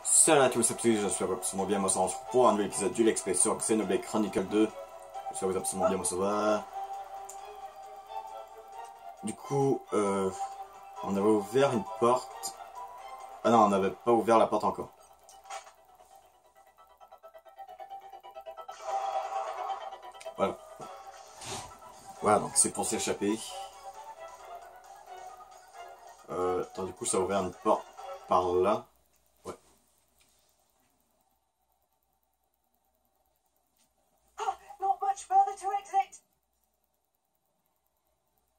Salut à tous, c'est Psy, je suis absolument bien, moi ça se retrouve pour un nouvel épisode du Let's Play sur Xenoblade Chronicle 2. Je suis absolument bien, moi ça va. Du coup, on avait ouvert une porte. Ah non, on n'avait pas ouvert la porte encore. Voilà. Voilà, donc c'est pour s'échapper. Attends, du coup ça a ouvert une porte par là. Ouais. Not much further to exit.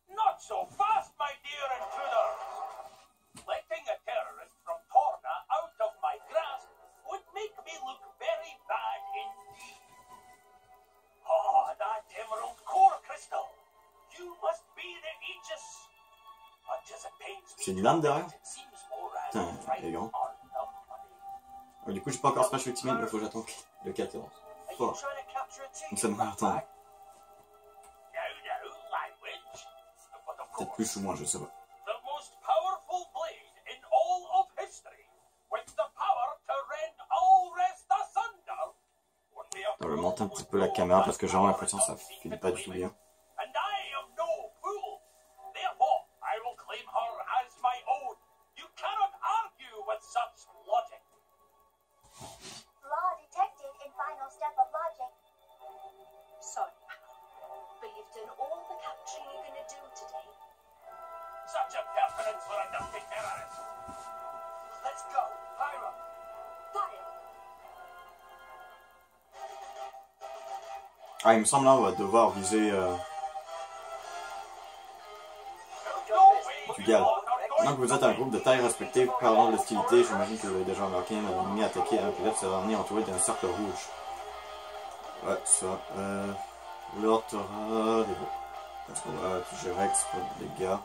Not so fast, my dear intruders! Letting a terrorist from Torna out of my grasp would make me look very bad indeed. Oh, that emerald core crystal! You must be the Aegis! Much as it pains me, C'est une lame derrière? it seems more Putain, right il est grand. on the money. Du coup j'ai pas encore Smash Ultimate, mais faut que j'attende le 14. Are you Oh. trying to capture a Donc ça me va attendre. No, language. But of Peut-être course, plus ou moins, je sais pas. the most powerful blade in all of history, with the power to rend all rest asunder. Only a Je vais fool monter un petit would peu la know caméra that parce que j'ai vraiment power l'impression que ça unseen finit pas du tout bien. And I am no fool. Therefore, I will claim her as my own. You cannot argue with such logic. Flaw detected in final step of logic. Sorry, but you've done all the capturing you're gonna do today. Such impertinence for a dirty terrorist. Let's go, Pyro. Pyro. Ah, il me semble là on va devoir viser du gal. Maintenant que vous êtes un groupe de taille respectée, parlant de l'hostilité, j'imagine que vous avez déjà remarqué un ennemi attaqué un pilote s'est entouré d'un cercle rouge. Ouais, ça. L'ordre aura des bons. Parce qu'on va toucher Rex pour des dégâts.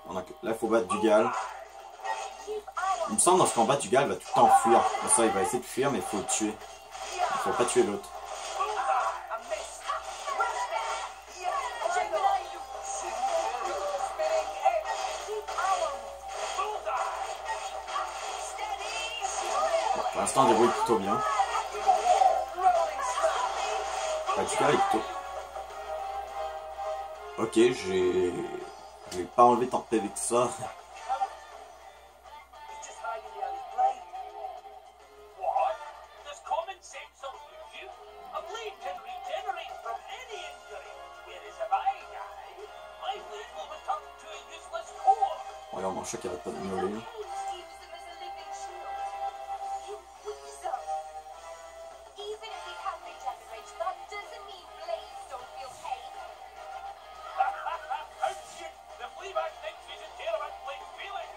Là, il faut battre du gal. Il me semble dans ce combat, du gal va tout le temps fuir. Pour ça, il va essayer de fuir, mais il faut le tuer. Il faut pas tuer l'autre. Pour l'instant, on débrouille plutôt bien. Du gal est plutôt. Ok, j'ai pas enlevé tant de PV que ça. He's just hiding behind his blade. What? Does common sense elude you? A blade can regenerate from any injury. Whereas if I die, my blade will return to a useless core. Regarde mon chat qui arrête pas de miauler. Use them as a living shield. You weasel. Even if we can regenerate, that doesn't mean blades don't feel pain. How cute! The fleabag thinks we should care about blade feeling.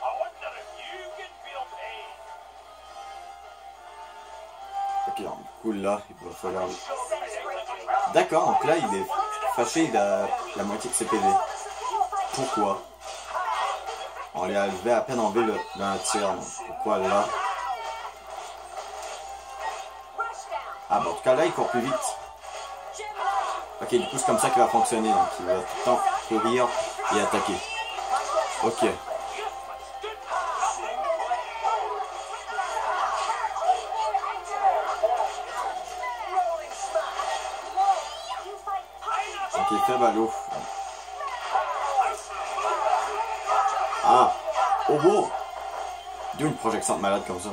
I wonder if you can feel pain. Ok, donc du coup là, il va falloir. D'accord, donc là il est fâché, il a la moitié de ses PV. Pourquoi? On lui a levé à peine enlevé le tiers, donc pourquoi là? Ah bon, en tout cas là il court plus vite. Ok, du coup c'est comme ça qu'il va fonctionner, donc il va tout le temps courir et attaquer. Ok. Donc il est faible à l'eau. Ah! Oh beau! D'où une projection de malade comme ça?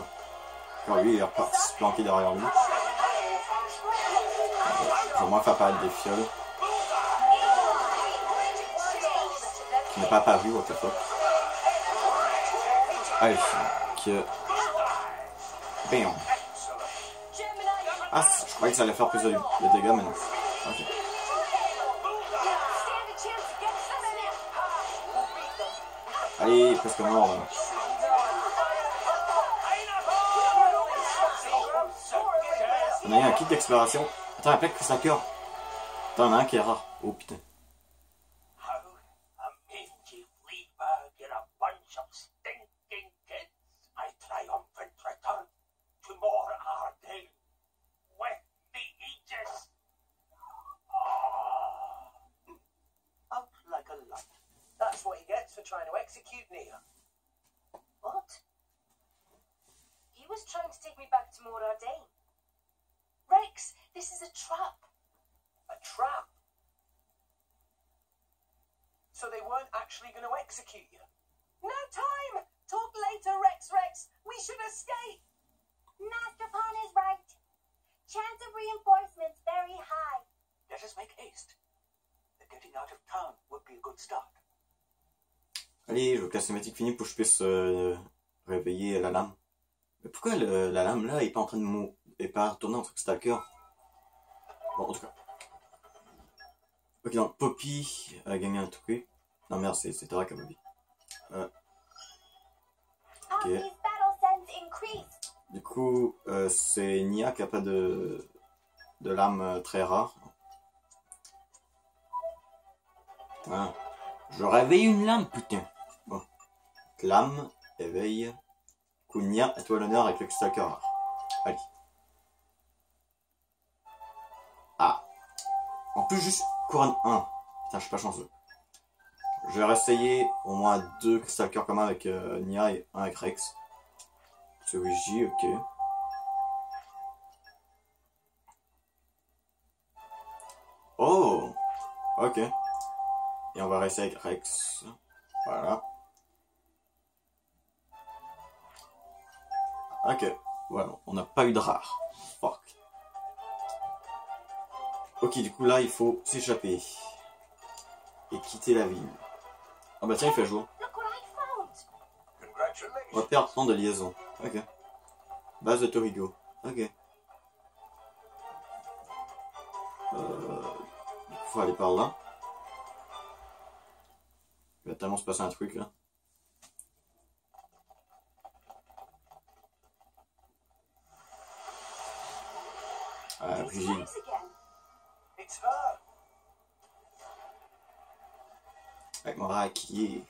Quand lui il est reparti se planquer derrière lui. Je vais au moins faire apparaître des fioles. Qui n'est pas apparu, what the fuck. Allez, que. Bam! Ah, je croyais que ça allait faire plus de dégâts, mais non. Ok. Allez, presque mort là. On a eu un kit d'exploration. Attends, un plaque Chris cœur. Attends, on a un qui est rare. Oh putain. How a mangy fleabag and a bunch of stinking kids, I triumphant return to more Arden with the Aegis. Out like a light. That's what he gets for trying to execute Nia. What? is a trap. A trap? So they weren't actually going to execute you? No time! Talk later, Rex Rex. We should escape. Master Pan is right. Chance of reinforcements very high. Let us make haste. The getting out of town would be a good start. Allez, je veux que la cinématique finisse pour que je puisse réveiller la lame. Mais pourquoi la lame là est pas en train de est pas retournée en tant que stalker? Bon, en tout cas. Ok, donc Poppy a gagné un truc. Non merde, c'est Tara qui a Poppy. Poppy's battle sense increased. Du coup, c'est Nia qui a pas de lame très rare. Putain. Je réveille une lame, putain. Bon. Lame, éveille. Nia, à toi l'honneur avec le stalker rare. Allez. Ah. En plus, juste couronne 1. Putain, je suis pas chanceux. Je vais réessayer au moins 2 stalkers communs avec Nia et un avec Rex. C'est Ouija, ok. Oh! Ok. Et on va rester avec Rex. Voilà. Ok. Voilà, on n'a pas eu de rare. Fuck. Ok, du coup là, il faut s'échapper. Et quitter la ville. Ah bah tiens, il fait jour. Look what I found. On va perdre temps de liaison. Ok. Base de Torigo. Ok. Il faut aller par là. Il va tellement se passer un truc là. Ah, Brigitte. Rex again. It's her. Avec mon rat qui est.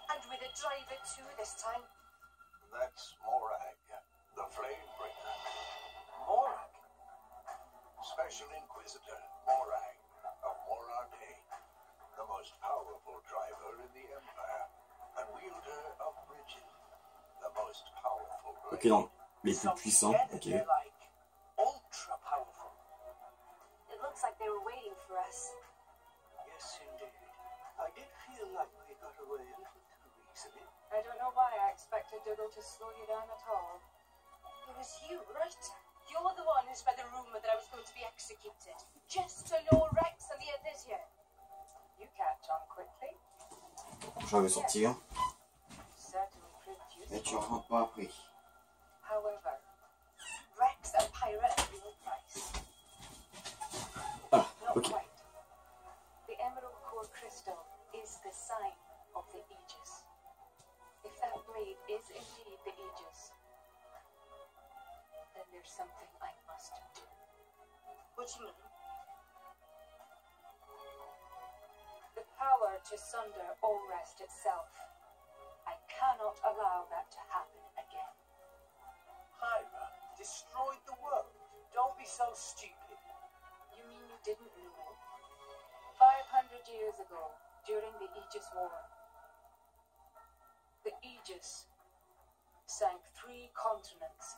And with a driver too this time. That's Morag, the Flame Bringer. Morag. Special Inquisitor Morag of Morag, the most powerful driver in the Empire, and wielder of Bridget, the most powerful blade. Ok, donc les plus puissants. Ok. They're like ultra powerful. It looks like they were waiting for us. Yes, indeed. I did feel like we got away a little too easily. I don't know why I expected Dougal to slow you down at all. It was you, right? You're the one who spread the rumor that I was going to be executed. Just to lure Rex and the others here. You catch on quickly. Je vais sortir. Certainly proved Et tu useful. rentres pas après. However, Rex and Pyra at real price. Ah, not ok. quite. The Emerald Core Crystal is the sign of the Aegis. If that blade is indeed the Aegis, then there's something I must do. What do you mean? The power to sunder Orest itself. I cannot allow that to happen again. Pyra destroyed the world. Don't be so stupid. You mean you didn't know? 500 years ago, during the Aegis War, the Aegis sank 3 continents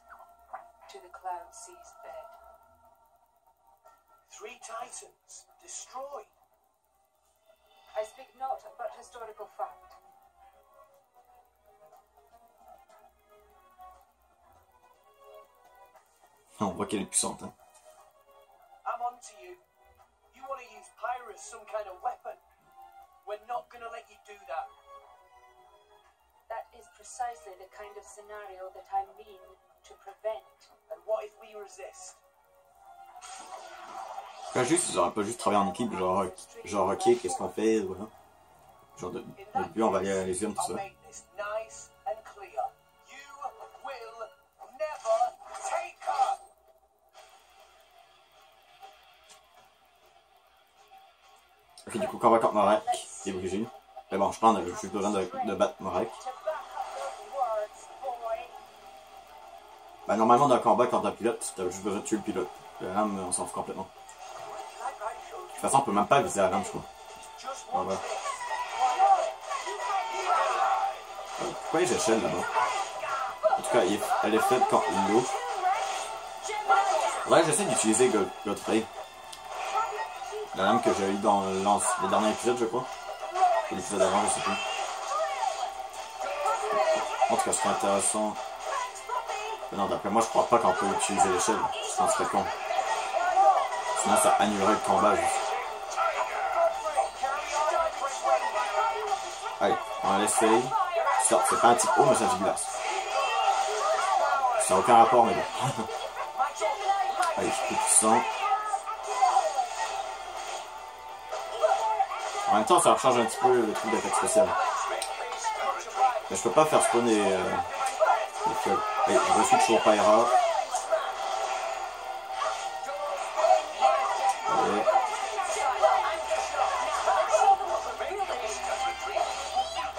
to the Cloud Sea's bed. 3 titans destroyed. I speak not but historical fact. On voit qu'elle est puissante. Hein. I'm on to you. You want to use Pyra as some kind of weapon? We're not going to let you do that. That is precisely the kind of scenario that I mean to prevent. And what if we resist? Enfin, juste, ils auraient pas juste travaillé en équipe, genre ok, qu'est-ce qu'on fait, voilà. Genre de but, on va aller à l'Elysium, tout I'll ça. make this nice and clear. You will never take her. Ok, du coup, quand on va contre Morag et Brigitte. Mais bon, je pense qu'on a juste besoin de battre Morag. To back up those words, boy. Bah, normalement, dans le combat, quand t'as un pilote, t'as juste besoin de tuer le pilote. La lame, on s'en fout complètement. Like I showed De toute you. façon, on peut même pas viser la lame, je crois. Just Ah, watch ouais. this. Pourquoi les échelles là-bas? En tout cas, elle est faite quand l'eau. Ouais, j'essaie d'utiliser Godfrey. La lame que j'ai eu dans le dernier épisode, je crois. Ou l'épisode d'avant, je sais plus. En tout cas, c'est intéressant. Mais non, d'après moi, je crois pas qu'on peut utiliser l'échelle. Je pense que c'est con. Sinon, ça annulerait le combat juste. Allez, on va l'essayer. Certes, c'est pas un type haut, mais c'est un type glace. Ça n'a aucun rapport, mais bon. Allez, je suis plus puissant. En même temps, ça recharge un petit peu le truc d'attaque spéciale. Mais je peux pas faire spawner les fioles. Allez, je suis toujours Pyra. Allez.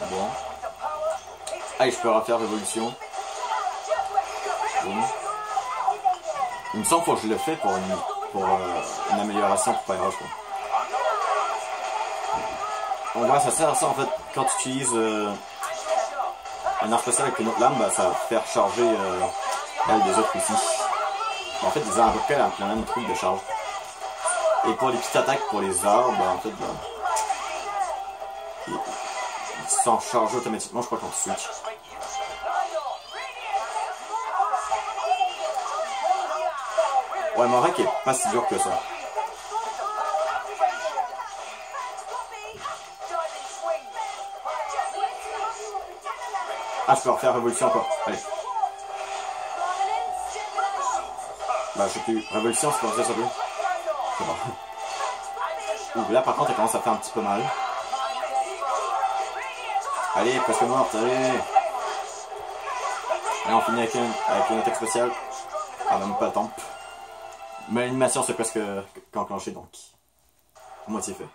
Bon. Allez, je peux refaire révolution. Boum. Il me semble que je le fais pour une amélioration pour Pyra, je crois. On voit, ça sert à ça en fait. Quand tu utilises un arc spécial avec une autre lame, bah, ça va faire charger elle des autres aussi. En fait, ils ont à peu près la même truc de charge. Et pour les petites attaques pour les arbres, bah, en fait, bah, ils s'en chargent automatiquement, je crois, quand tu switches. Ouais, mon rec est pas si dur que ça. Ah, je peux refaire révolution encore. Allez. Bah, je sais plus. Révolution, c'est comme ça, ça peut. C'est bon. Ouh, là, par contre, elle commence à faire un petit peu mal. Allez, presque morte, allez. Là, on finit avec une attaque spéciale. Ah, même pas le temps. Mais l'animation, c'est presque enclenché, donc. À moitié fait.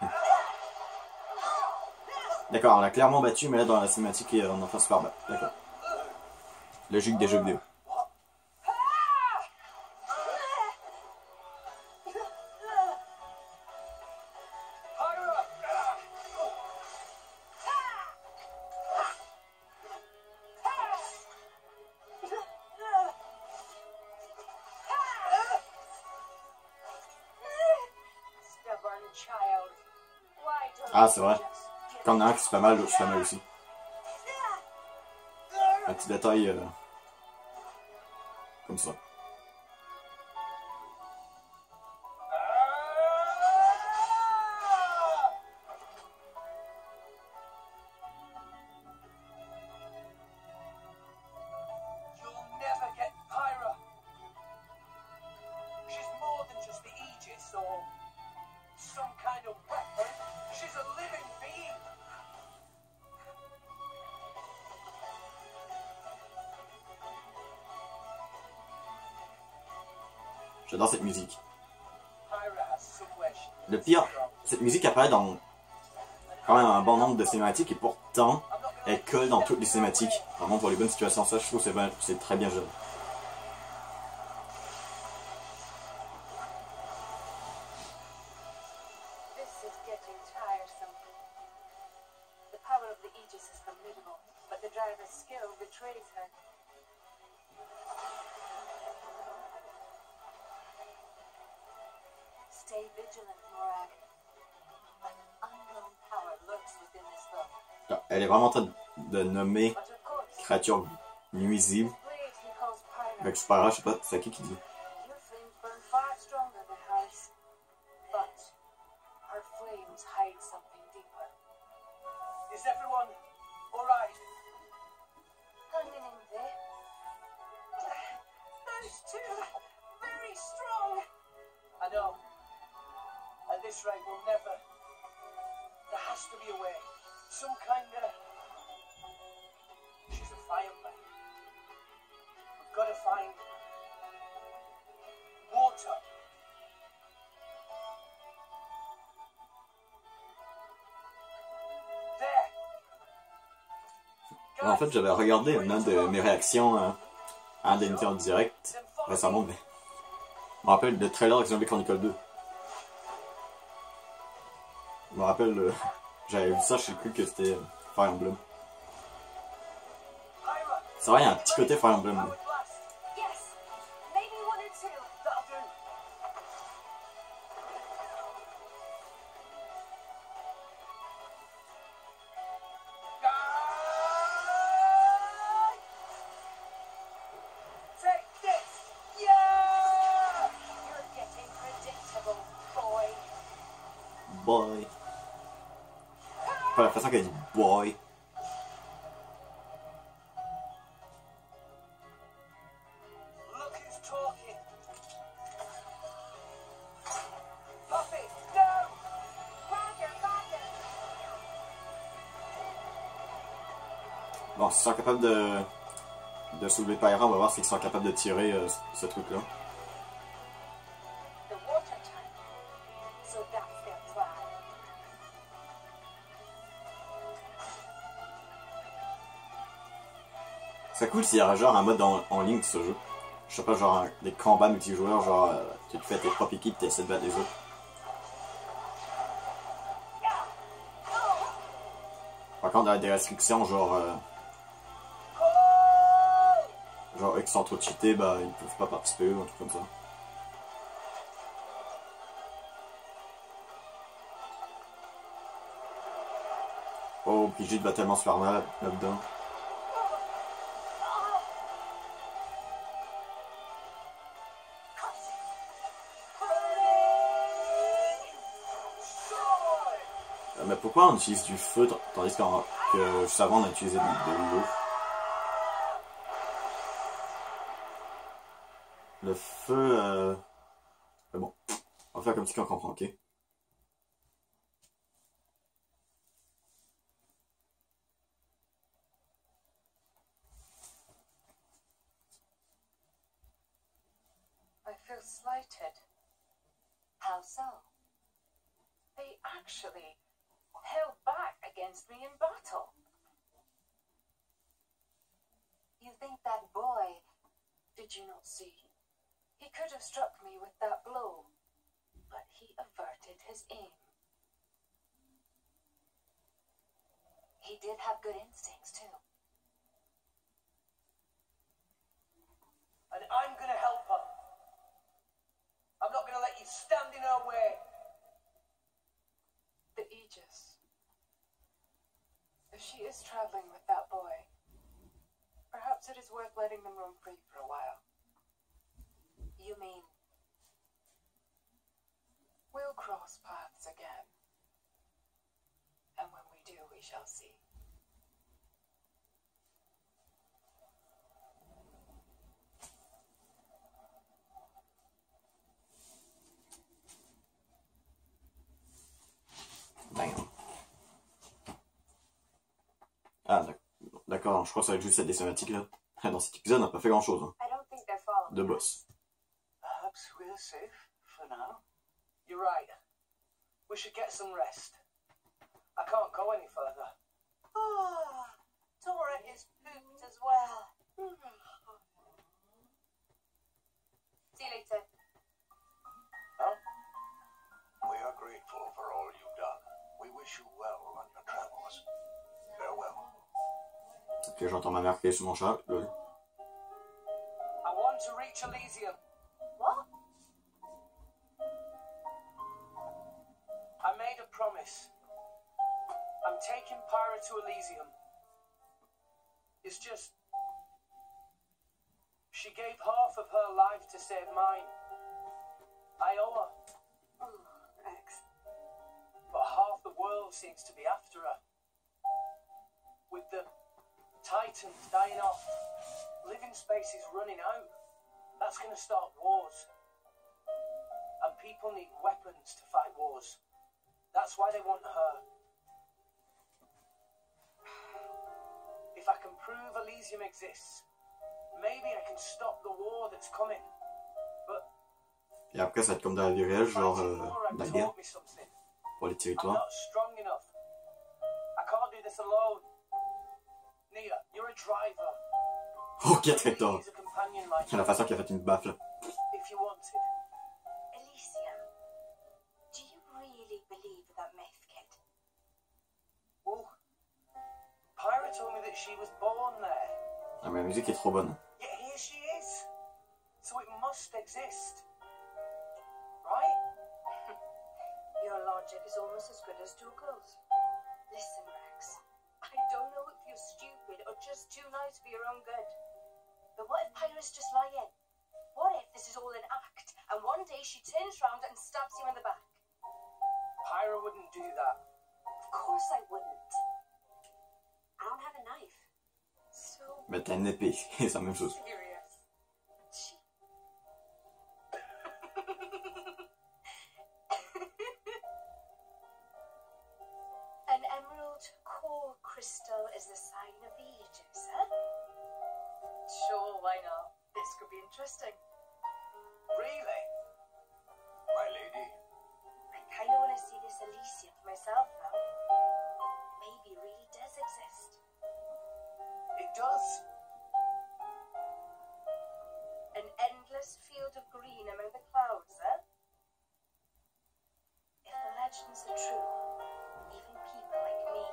D'accord, on l'a clairement battu, mais là dans la cinématique, on en fait super bas. D'accord. Logique des jeux vidéo. Ah, c'est vrai. Quand on a un qui se fait mal, l'autre se fait mal aussi. Un petit détail comme ça. You'll never get Pyra. She's more than just the Aegis or some kind of weapon. She's a living being. J'adore cette musique. Pyra has somewhere she Le pire, cette musique apparaît dans quand même un bon nombre de cinématiques et pourtant elle colle dans toutes les cinématiques. Vraiment pour les bonnes situations, ça je trouve que c'est très bien géré. This is getting tiresome. The power of the Aegis is formidable, but the driver's skill betrays her. Stay vigilant, Morag. An unknown power lurks within this boat. Elle est vraiment en train de nommer But of course, créature nuisible. blade he calls Pyra. Avec Spyra, je sais pas, c'est à qui dit. Your flames burn far stronger than hers. But her flames hide something deeper. Is everyone alright? Hanging in there. Those two, very strong. I know. At this rate, we'll never. There has to be a way. Some kind of. She's a fireman. We've got to find water. There. En fait, j'avais regardé une de mes réactions à un des émissions en direct récemment, mais je me rappelle le trailer de Xenoblade Chronicle 2. Je me rappelle, j'avais vu ça, je sais plus que c'était Fire Emblem. C'est vrai, il y a un petit côté Fire Emblem. Powered blast. Yes, maybe one or two. That'll do. Ah! Take this. Yeah! You're getting predictable, boy. Boy. Pas l'impression qu'elle dit boy. Look who's talking. Puppy, no! Roger, roger. Bon, s'ils sont capables de soulever Pyra, on va voir s'ils sont capables de tirer ce truc-là. The water tank. So that's their plan. C'est cool s'il y avait genre un mode en ligne de ce jeu. Je sais pas, genre des combats multijoueurs, genre tu te fais tes propres équipes, tu essaies de battre les autres. Par contre, il y a des restrictions, genre eux qui sont trop cheatés, bah ils peuvent pas participer ou un truc comme ça. Oh, Brigitte va tellement se faire mal là-dedans. Mais pourquoi on utilise du feu tandis que juste avant on a utilisé de l'eau? Le feu... Mais bon, on va faire comme si on comprend, ok? I feel slighted. How so? They actually held back against me in battle. You think that boy, Did you not see? He could have struck me with that blow, but he averted his aim. he did have good instincts too. And I'm gonna help her. I'm not gonna let you stand in her way. The Aegis. If she is traveling with that boy, perhaps it is worth letting them roam free for a while. You mean We'll cross paths again. And when we do, we shall see. Damn. Ah, d'accord, je crois que ça va être juste cette des cinématiques là. Dans cet épisode, on n'a pas fait grand chose. Hein. I don't think they're following De us. boss. Perhaps we're safe for now. You're right. We should get some rest. I can't go any further. Ah, Tora is pooped as well. See you later. Huh? We are grateful for all you've done. We wish you well on your travels. Farewell. Ok, j'entends ma mère crier sur mon chat. Lol. I want to reach Elysium. What? I made a promise. I'm taking Pyra to Elysium. It's just... She gave half of her life to save mine. I owe her. Rex. But half the world seems to be after her. With the Titans dying off, living space is running out. That's going to start wars. And people need weapons to fight wars. That's why they want her. If I can prove Elysium exists, maybe I can stop the war that's coming. But Et après, ça va être comme dans la vie réelle, genre fighting Morag la guerre taught me something. pour les I'm territoires. not strong enough. I can't do this alone. Nia, you're a driver. Ok, Maybe traiteur. he's a companion like C'est la façon qu'il a fait une baffe là. if you wanted. Elysium. Do you really believe that myth, kid? Well, Pyra told me that she was born there. Ah, mais la musique est trop bonne. Yet here she is. So it must exist. Right? Your logic is almost as good as Dougal's. Listen, Rex. I don't know if you're stupid or just too nice for your own good. But what if Pyra's just lying? What if this is all an act, and one day she turns round and stabs you in the back? Pyra wouldn't do that. Of course I wouldn't. I don't have a knife. So Mais t'as une épée, c'est la même chose. serious. She... An emerald core crystal is the sign of the Aegis, huh? Sure, why not? This could be interesting. Really? My lady, I kind of want to see this Elysium for myself now. Maybe it really does exist. It does. An endless field of green among the clouds, huh? If the legends are true, even people like me.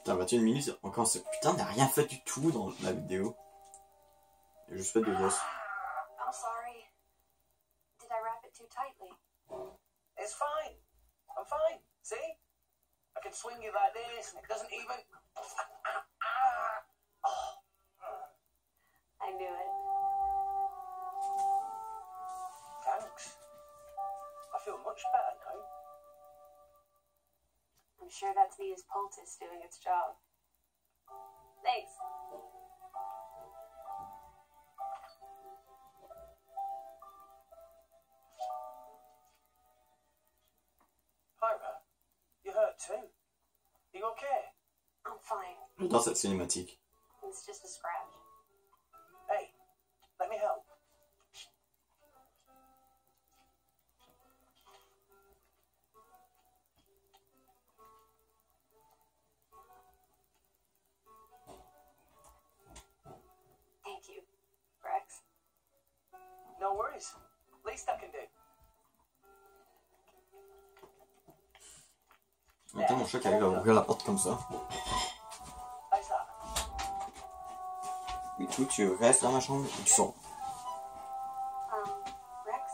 Putain, 21 minutes, encore c'est... Putain, on n'a rien fait du tout dans la vidéo. J'ai juste fait deux gosses. I'm sorry. Did I wrap it too tightly? It's fine. I'm fine. See? I can swing you like this and it doesn't even... I knew it. Thanks. I feel much better now. I'm sure that's Via's poultice doing its job. Thanks. Pyra, you hurt too. You okay? I'm fine. J'adore cette cinématique. It's just a scratch. Hey, let me help. Thank you, Rex. No worries. Least I can do. Attends, mon chat qui arrive à ouvrir la porte comme ça. How's that? Mais tout, tu restes dans ma chambre ou tu sors? Rex?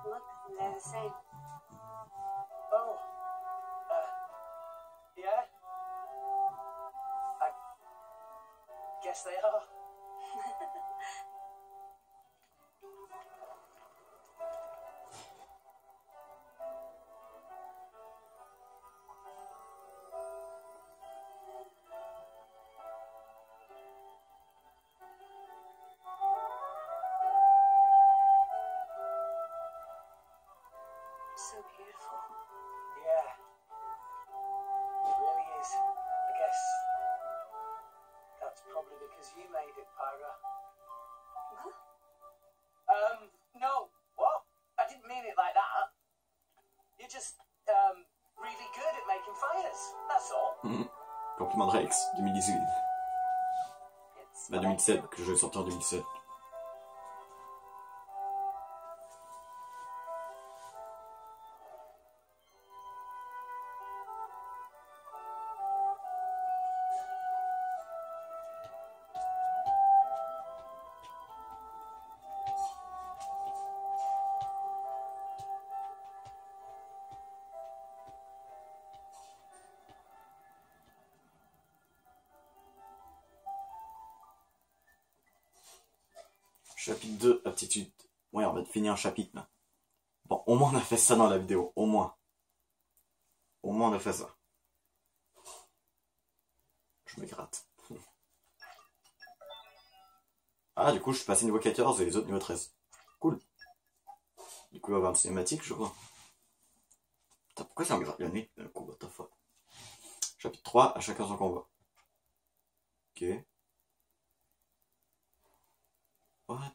Look, they're the same. Oh. Yeah? I guess they are. So beautiful. Yeah. It really is. I guess that's probably because you made it, Pyra. Huh? No. What? I didn't mean it like that. You're just, really good at making fires. That's all. Compliment de Rex, 2018. It's Bah 2017, que je vais sortir en 2017. Chapitre 2, aptitude. Ouais, on va finir un chapitre là. Bon, au moins on a fait ça dans la vidéo, au moins. Au moins on a fait ça. Je me gratte. Ah, du coup, je suis passé niveau 14 et les autres niveau 13. Cool. Du coup, il va y avoir une cinématique, je crois. Putain, pourquoi ça me gratte le nez d'un coup, what the fuck. Chapitre 3, à chacun son combat. Ok. What?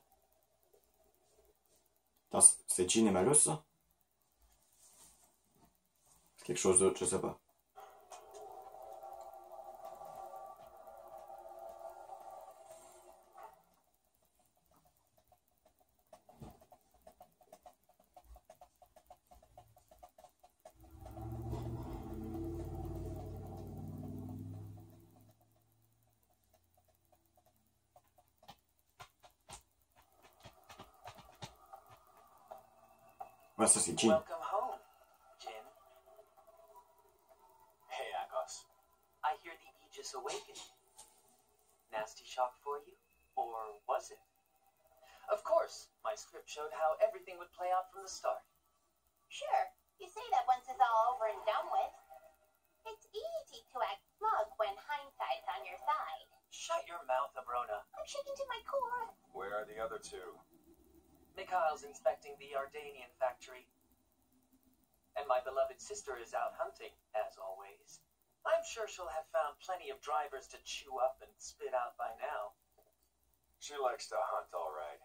Putain, c'est Jean et Malus, ça? Quelque chose d'autre, je sais pas. Ouais, ça c'est Jin. Welcome home, Jin. Hey, Agos. I hear the Aegis awakened. Nasty shock for you? Or was it? Of course, my script showed how everything would play out from the start. Sure, you say that once it's all over and done with. It's easy to act smug when hindsight's on your side. Shut your mouth, Abrona. I'm shaking to my core. Where are the other two? Mikhail's inspecting the Ardanian factory. And my beloved sister is out hunting, as always. I'm sure she'll have found plenty of drivers to chew up and spit out by now. She likes to hunt, all right.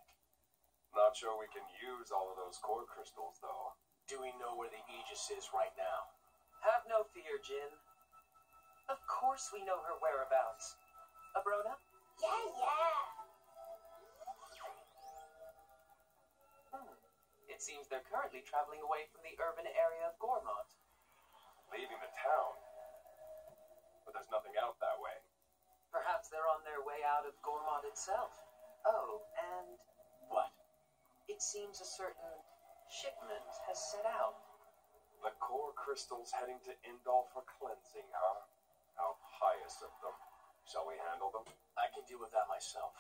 Not sure we can use all of those core crystals, though. Do we know where the Aegis is right now? Have no fear, Jin. Of course we know her whereabouts. Abrona? Yeah. It seems they're currently traveling away from the urban area of Gormont. Leaving the town. But there's nothing out that way. Perhaps they're on their way out of Gormont itself. Oh, and What? it seems a certain shipment has set out. The core crystals heading to Indal for cleansing, huh? How pious of them. Shall we handle them? I can deal with that myself.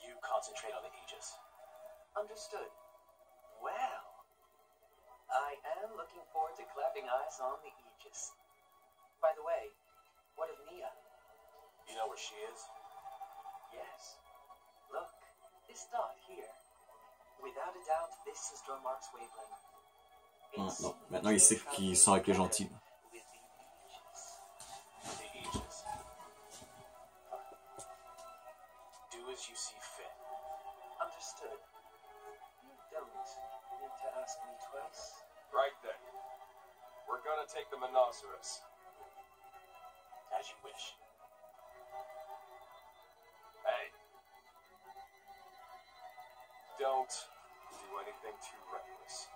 You concentrate on the Aegis. Understood. Well, I am looking forward to clapping eyes on the Aegis. By the way, what of Nia? You know where she is? Yes. Look, this dot here. Without a doubt, this is Dromark's wavelength. Non, maintenant il sait qu'ils sont avec les gentils. With the Aegis. The Aegis. Do as you see fit. Understood. You don't need to ask me twice. Right then. We're gonna take the Monoceros. As you wish. Hey. Don't do anything too reckless.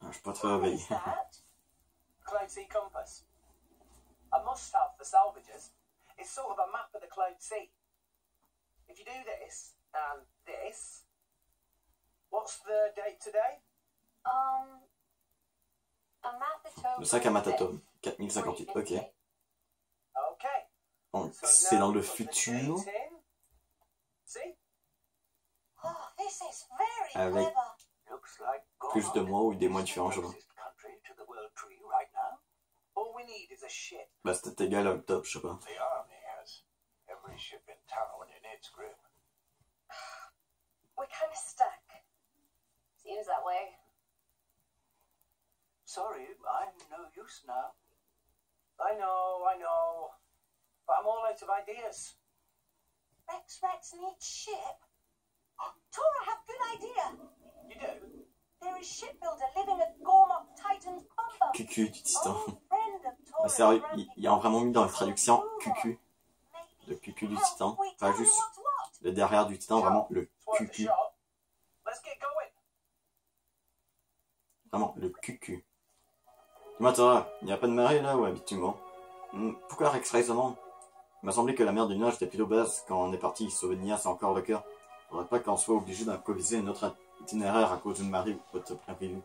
Ah, je suis pas très réveillé. What is that? Cloud Sea compass. A must-have for salvagers. It's sort of a map of the Cloud Sea. If you do this and this, what's the date today? Amathatome. Le sac à Matatom, 4058, ok. Okay. Donc So c'est now dans le put the futur, date in. See? Oh, this is very avec clever. Looks like plus de mois ou des mois différents, je crois. closest country to the World Tree right now. All we need is a ship. Bah c'était égal à octobre, je sais pas. The army has every ship in town in its grip. We're kind of stuck. Seems that way. Sorry, I'm no use now. I know. But I'm all out of ideas. Rex needs ship. Tora, have good idea. You do? There is shipbuilder living at Gormok Titan's Pumba. QQ du titan. Old friend of Ah, Tora's sérieux, granted ils ont vraiment mis dans la traduction Maybe QQ, le QQ du help titan, we pas tell me juste what's what. le derrière du titan, vraiment le It's worth a QQ, shot. Let's get going. vraiment le QQ. Dis-moi Tora, il n'y a pas de marée là où habituellement? Pourquoi Rex demande? Il m'a semblé que la mer du nuage était plutôt basse quand on est parti, sauver Nia c'est encore le cœur. Faudrait pas qu'on soit obligé d'improviser notre itinéraire à cause d'une marée haute prévue.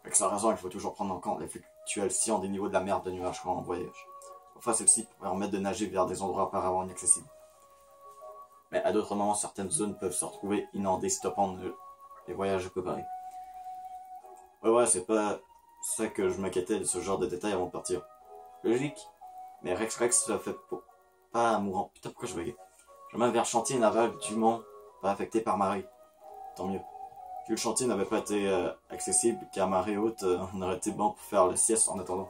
Avec sa raison, il faut toujours prendre en compte les fluctuations des niveaux de la mer de nuages quand on voyage. Parfois celle-ci peut permettre de nager vers des endroits auparavant inaccessibles. Mais à d'autres moments, certaines zones peuvent se retrouver inondées, stoppant les voyages préparés. Ouais, c'est pas ça que je m'inquiétais de ce genre de détails avant de partir. Logique. Mais Rex se fait pas mourant. Putain, pourquoi je buguais? Chemin vers chantier naval du Mont, pas affecté par marée. Tant mieux. Si le chantier n'avait pas été accessible, car marée haute, on aurait été bon pour faire le sieste en attendant.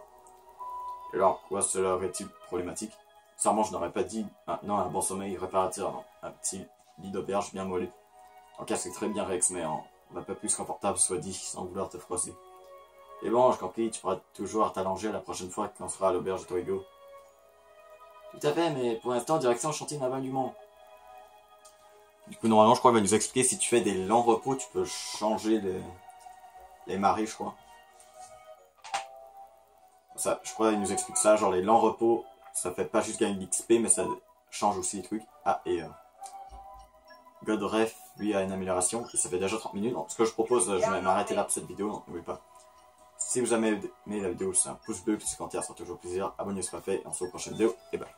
Et alors, quoi, cela aurait-il problématique? Sincèrement, je n'aurais pas dit maintenant un bon sommeil réparateur, non. Un petit lit d'auberge bien moelleux. En cas, c'est très bien Rex, mais un peu plus confortable, soit dit, sans vouloir te froisser. Et bon, je compris, tu pourras toujours t'allonger la prochaine fois qu'on sera à l'auberge de Toigo. Tout à fait, mais pour l'instant, direction chantier naval du Mans. Du coup, normalement, je crois qu'il va nous expliquer si tu fais des longs repos, tu peux changer les marées, je crois. Ça, je crois qu'il nous explique ça, genre les longs repos, ça fait pas juste gagner de l'XP, mais ça change aussi les trucs. Ah, et Godref, lui, a une amélioration, et ça fait déjà 30 minutes. Donc, ce que je propose, je vais m'arrêter là pour cette vidéo, donc n'oubliez pas. Si vous avez aimé la vidéo, c'est un pouce bleu, plus commentaire, ça sera toujours plaisir. Abonnez-vous si ce n'est pas fait, et on se voit pour la prochaine vidéo, et bye.